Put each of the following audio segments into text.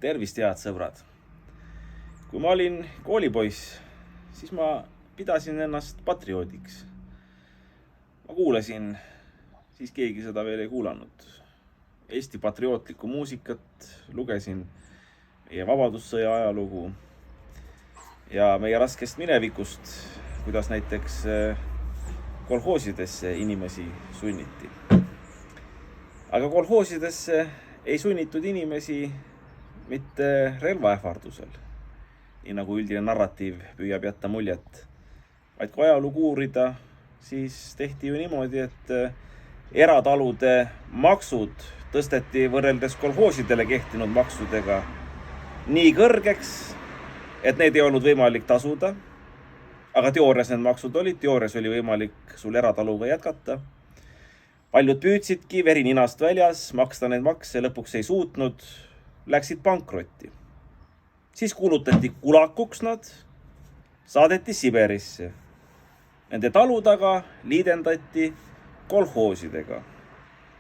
Tervist, head sõbrad! Kui ma olin koolipoiss, siis ma pidasin ennast patrioodiks. Ma kuulasin, siis keegi seda veel ei kuulanud, Eesti patriootlikku muusikat, lugesin meie vabadussõja ajalugu ja meie raskest minevikust, kuidas näiteks kolhoosidesse inimesi sunniti. Aga kolhoosidesse ei sunnitud inimesi mitte relvaähvardusel, nii nagu üldine narratiiv püüab jätta muljet, vaid kui ajalugu uurida, siis tehti ju niimoodi, et eratalude maksud tõsteti võrreldes kolhoosidele kehtinud maksudega nii kõrgeks, et need ei olnud võimalik tasuda, aga teoorias need maksud olid, teoorias oli võimalik sul erataluga jätkata. Paljud püüdsidki veri ninast väljas, maksta need makse, lõpuks ei suutnud, läksid pankrotti. Siis kuulutati kulakuks nad, saadeti Siberisse. Nende talu taga liidendati kolhoosidega.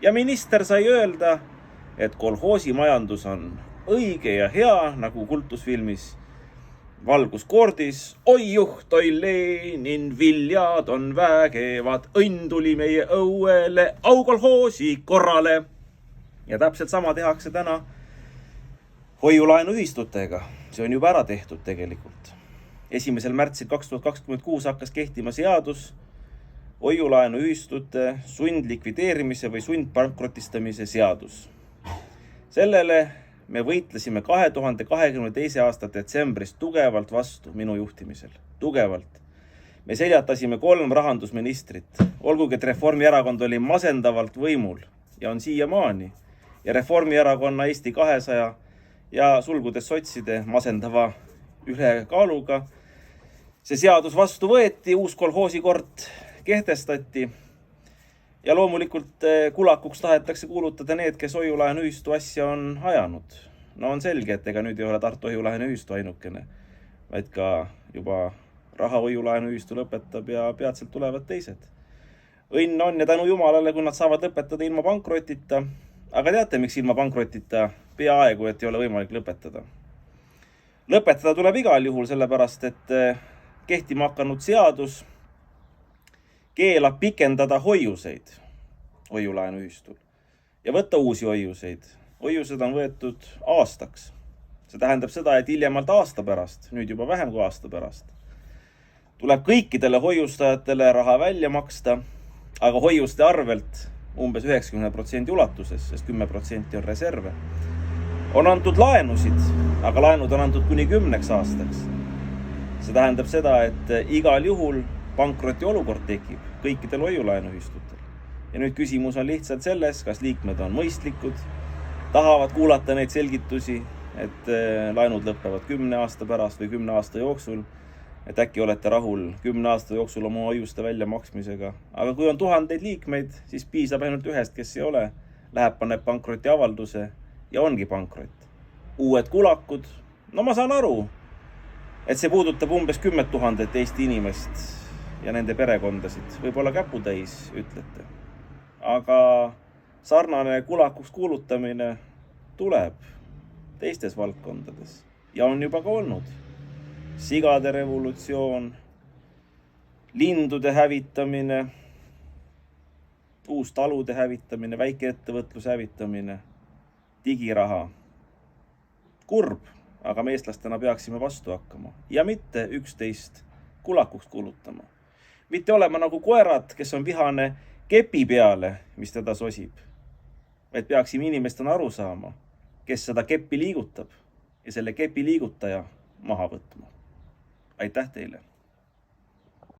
Ja minister sai öelda, et kolhoosimajandus on õige ja hea, nagu kultusfilmis Valguskoordis. Oi juht, oi Lenin, viljad on vägevad, õnn tuli meie õuele, au kolhoosi korrale. Ja täpselt sama tehakse täna hoiulaenuühistutega. See on juba ära tehtud tegelikult. 1. märtsil 2026 hakkas kehtima seadus hoiulaenuühistute sundlikvideerimise või sundpankrotistamise seadus. Sellele me võitlesime 2022. aasta detsembris tugevalt vastu minu juhtimisel. Tugevalt. Me seljatasime 3 rahandusministrit. Olgugi, et Reformierakond oli masendavalt võimul ja on siiamaani. Ja Reformierakonna, Eesti 200 ja sulgudes sotside masendava ülekaaluga. See seadus vastu võeti, uus kolhoosikord kehtestati. Ja loomulikult kulakuks tahetakse kuulutada need, kes hoiulaenuühistu asja on ajanud. No on selge, et ega nüüd ei ole Tartu hoiulaenuühistu ainukene, vaid ka juba raha hoiulaenuühistu lõpetab ja peatselt tulevad teised. Õnn on ja tänu Jumalale, kui nad saavad lõpetada ilma pankrotita. Aga teate, miks ilma pankrotita peaaegu, et ei ole võimalik lõpetada? Lõpetada tuleb igal juhul sellepärast, et kehtima hakanud seadus keelab pikendada hoiuseid hoiulaenuühistul ja võtta uusi hoiuseid. Hoiused on võetud aastaks. See tähendab seda, et hiljemalt aasta pärast, nüüd juba vähem kui aasta pärast, tuleb kõikidele hoiustajatele raha välja maksta, aga hoiuste arvelt umbes 90% ulatuses, sest 10% on reserve. On antud laenusid, aga laenud on antud kuni 10 aastaks. See tähendab seda, et igal juhul pankroti olukord tekib kõikidel hoiulaenuühistutel. Ja nüüd küsimus on lihtsalt selles, kas liikmed on mõistlikud, tahavad kuulata neid selgitusi, et laenud lõpevad 10 aasta pärast või 10 aasta jooksul, et äkki olete rahul 10 aasta jooksul oma hoiuste välja maksmisega. Aga kui on 1000 liikmeid, siis piisab ainult ühest, kes ei ole, läheb paneb pankroti avalduse ja ongi pankrot. Uued kulakud, no ma saan aru, et see puudutab umbes 10 000 Eesti inimest ja nende perekondasid, võib-olla käputäis, ütlete. Aga sarnane kulakuks kuulutamine tuleb teistes valdkondades ja on juba ka olnud. Sigade revolutsioon, lindude hävitamine, uus talude hävitamine, väikeettevõtluse hävitamine, digiraha. Kurb, aga me eestlastena peaksime vastu hakkama ja mitte üksteist kulakuks kuulutama. Mitte olema nagu koerad, kes on vihane kepi peale, mis teda sosib, vaid peaksime inimestena aru saama, kes seda keppi liigutab ja selle kepi liigutaja maha võtma. Aitäh teile!